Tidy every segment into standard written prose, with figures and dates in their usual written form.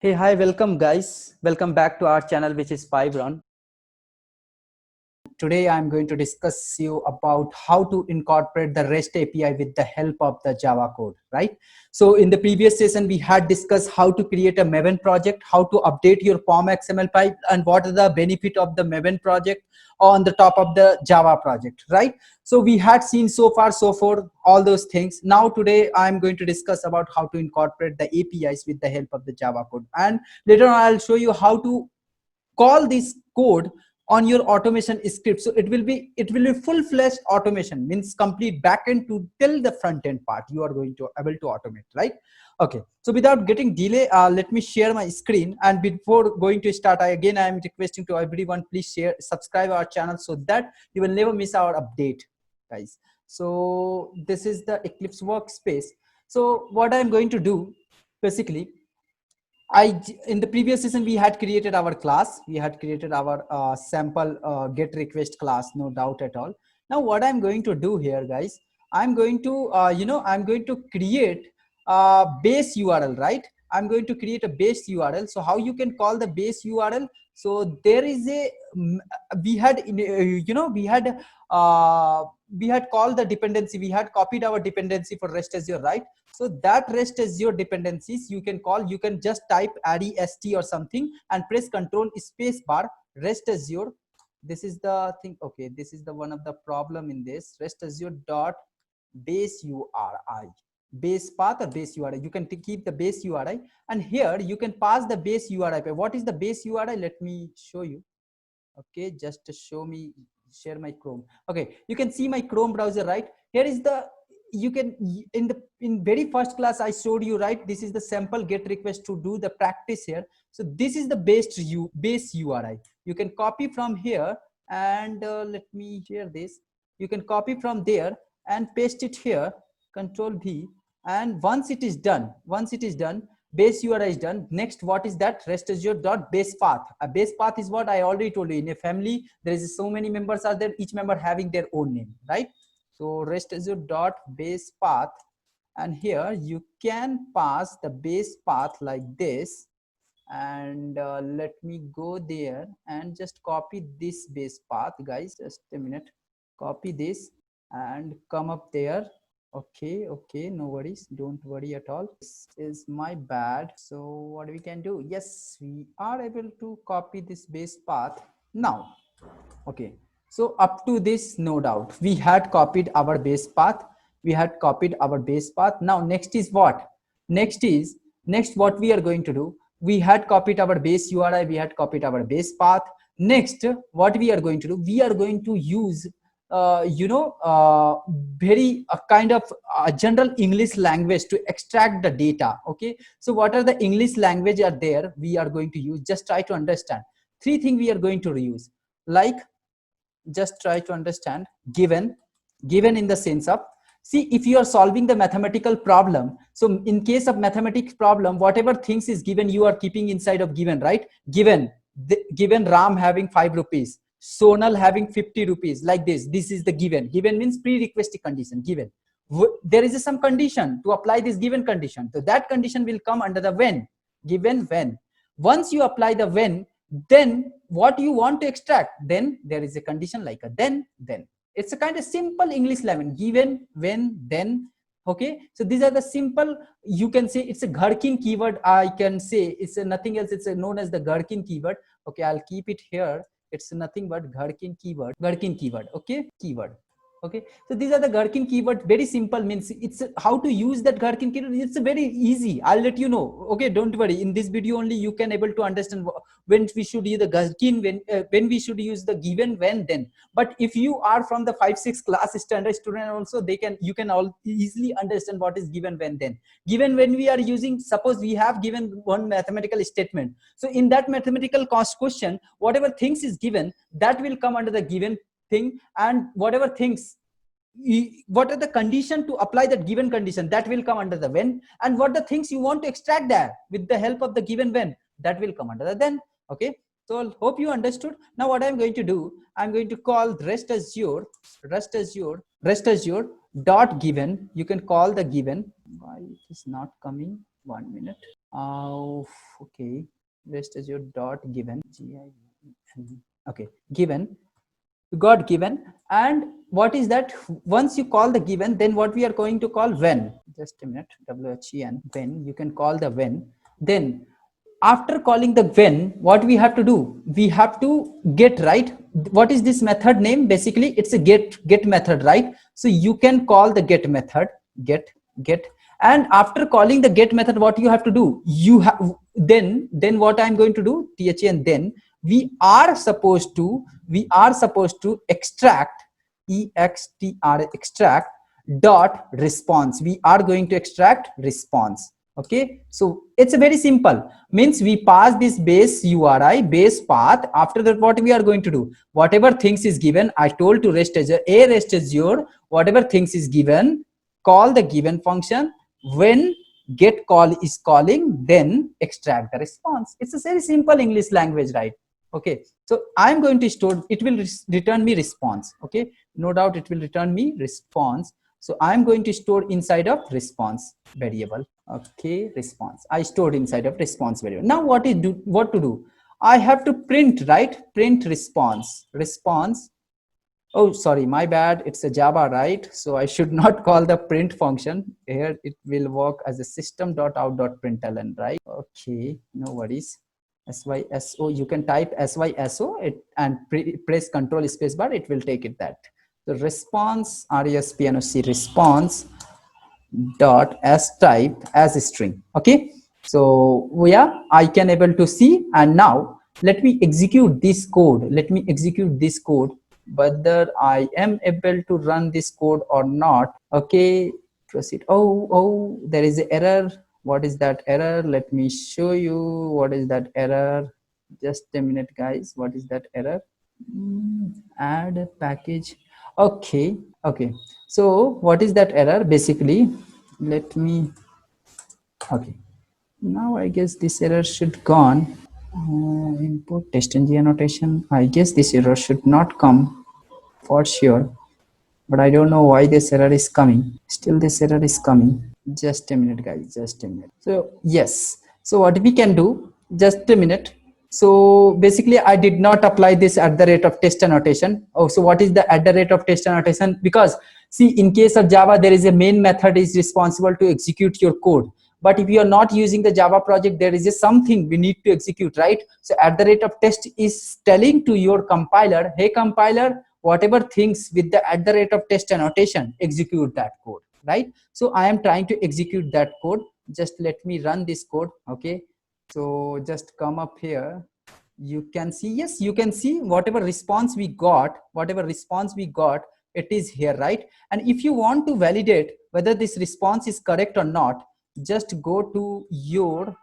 Hey, hi, welcome guys. Welcome back to our channel, which is Fibron. Today, I'm going to discuss you about how to incorporate the REST API with the help of the Java code, right? So in the previous session, we had discussed how to create a Maven project, how to update your POM XML pipe, and what are the benefit of the Maven project on the top of the Java project, right? So we had seen so far, so forth, all those things. Now today, I'm going to discuss about how to incorporate the APIs with the help of the Java code. And later on, I'll show you how to call this code on your automation script. So it will be full-fledged automation, means complete backend to till the front end part you are going to able to automate, right? Okay, so without getting delay, let me share my screen. And before going to start, I am requesting to everyone, please share, subscribe our channel so that you will never miss our update, guys. So this is the Eclipse workspace. So what I'm going to do, basically, in the previous session we had created our class, we had created our sample get request class, no doubt at all. Now what I'm going to do here, guys, I'm going to I'm going to create a base URL, right? I'm going to create a base URL. So how you can call the base URL? So there is a we had we had called the dependency, we had copied our dependency for REST Azure, right? So that REST Azure dependencies you can call, you can just type rest or something and press control space bar REST Azure. This is the thing. Okay, this is the one of the problem in this REST Azure dot base URI, base path or base URI. You can keep the base URI, and here you can pass the base URI. What is the base URI? Let me show you. Okay, just to show me, share my Chrome. Okay, you can see my Chrome browser, right? Here is the, you can, in very first class I showed you, right? This is the sample get request to do the practice here. So this is the base URI. You can copy from here, and let me share this. You can copy from there and paste it here, Control V. And once it is done, base URI is done. Next, what is that? REST Azure dot base path. A base path is what I already told you. In a family, there is so many members are there, each member having their own name, right? So REST Azure dot base path, and here you can pass the base path like this. And let me go there and just copy this base path, guys. Just a minute. Copy this and come up there. Okay, no worries, don't worry at all. This is my bad. So what we can do, yes, we are able to copy this base path now. Okay, so up to this, no doubt we had copied our base path, now next is what? Next what we are going to do, we had copied our base URI, we had copied our base path. Next, what we are going to do, we are going to use very kind of general English language to extract the data. Okay, so what are the English language are there we are going to use? Just try to understand. Three things we are going to reuse, like, just try to understand. Given in the sense of, see, if you are solving the mathematical problem, so in case of mathematics problem, whatever things is given, you are keeping inside of given, right? Given Ram having 5 rupees, Sonal having 50 rupees, like this is the given means pre-requisite condition. Given, there is some condition to apply this given condition, so that condition will come under the when. Given when, once you apply the when, then what you want to extract, then there is a condition like a then. It's a kind of simple English language. Given, when, then. Okay, so these are the simple, you can say it's a Gherkin keyword. I can say it's nothing else, it's known as the Gherkin keyword. Okay, I'll keep it here. It's nothing but Gherkin keyword. Okay, keyword. Okay, so these are the Gherkin keyword. Very simple, means it's how to use that Gherkin keyword. It's very easy, I'll let you know. Okay, don't worry, in this video only you can able to understand when we should use the Gherkin, when we should use the given, when, then. But if you are from the 5-6 class standard student also, you can all easily understand what is given, when, then. Given when we are using, suppose we have given one mathematical statement, so in that mathematical question, whatever things is given, that will come under the given thing, and whatever things, what are the condition to apply that given condition, that will come under the when, and what the things you want to extract there with the help of the given when, that will come under the then. Okay, so I hope you understood. Now what I'm going to do, I'm going to call REST Azure dot given. You can call the given. Why it is not coming? 1 minute. Okay, rest as your dot given okay, given, got given. And what is that? Once you call the given, then what we are going to call when. Just a minute, when, when, you can call the when. Then after calling the when, what we have to do, we have to get, right? What is this method name? Basically it's a get method, right? So you can call the get method, get. And after calling the get method, what you have to do, you have, then what I'm going to do, and then we are supposed to extract, extract dot response. We are going to extract response. Okay, so it's a very simple, means we pass this base URI, base path. After that, what we are going to do, whatever things is given, I told to rest as your whatever things is given, call the given function. When get call is calling, then extract the response. It's a very simple English language, right? Okay, so I'm going to store, it will return me response. Okay, no doubt it will return me response. So I'm going to store inside of response variable. Okay, response, I stored inside of response variable. Now what to do, I have to print, right? Print response. Oh, sorry, my bad, it's a Java, right? So I should not call the print function here. It will work as a system.out.println, right? Okay, no worries. SYSO, you can type SYSO it and press control space bar, it will take it that. The response, RESPNOC response dot as type as a string. Okay, so yeah, I can able to see. And now let me execute this code. Whether I am able to run this code or not. Okay, proceed. Oh, there is an error. What is that error? Let me show you what is that error. Just a minute, guys. What is that error? Add a package. Okay, so what is that error? Basically, let me, okay, now I guess this error should gone. Input test ng annotation, I guess this error should not come for sure, but I don't know why this error is coming. Still this error is coming. Just a minute, guys, just a minute. So yes, so what we can do, just a minute. So basically I did not apply this at the rate of test annotation. Oh, so what is the at the rate of test annotation? Because see, in case of Java, there is a main method is responsible to execute your code. But if you are not using the Java project, there is a something we need to execute, right? So at the rate of test is telling to your compiler, hey compiler, whatever things with the at the rate of test annotation, execute that code, right? So I am trying to execute that code. Just let me run this code. Okay, so just come up here. You can see, yes, you can see whatever response we got, it is here, right? And if you want to validate whether this response is correct or not, just go to your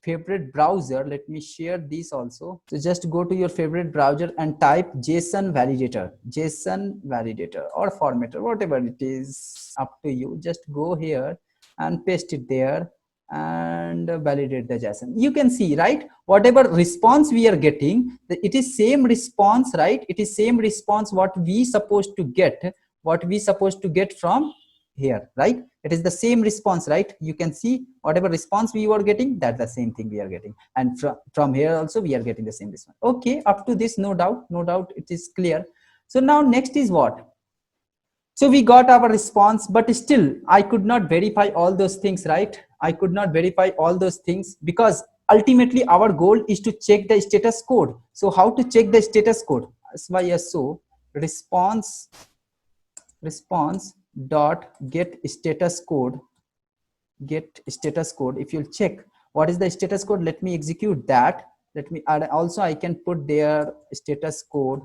favorite browser. Let me share this also. So just go to your favorite browser and type JSON validator or formatter, whatever it is, up to you. Just go here and paste it there and validate the JSON. You can see, right, whatever response we are getting, it is same response, right? It is same response what we supposed to get from here, right? It is the same response, right? You can see whatever response we were getting, that's the same thing we are getting. And from here also we are getting the same response. Okay, up to this, no doubt it is clear. So now next is what? So we got our response, but still I could not verify all those things, right? I could not verify all those things because ultimately our goal is to check the status code. So how to check the status code? SYSO response dot get status code. If you'll check what is the status code, let me execute that. Let me add also, I can put their status code.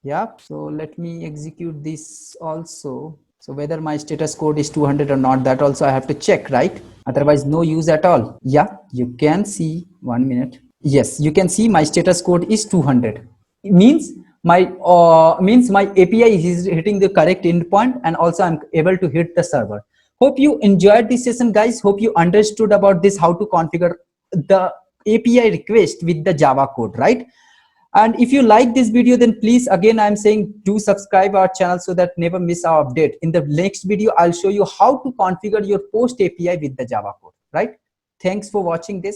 Yeah, so let me execute this also. So whether my status code is 200 or not, that also I have to check, right? Otherwise no use at all. Yeah, you can see, 1 minute. Yes, you can see my status code is 200. It means my API is hitting the correct endpoint, and also I'm able to hit the server. Hope you enjoyed this session, guys. Hope you understood about this, how to configure the API request with the Java code, right? And if you like this video, then please, again, I'm saying do subscribe our channel so that never miss our update. In the next video, I'll show you how to configure your post API with the Java code. right? Thanks for watching this.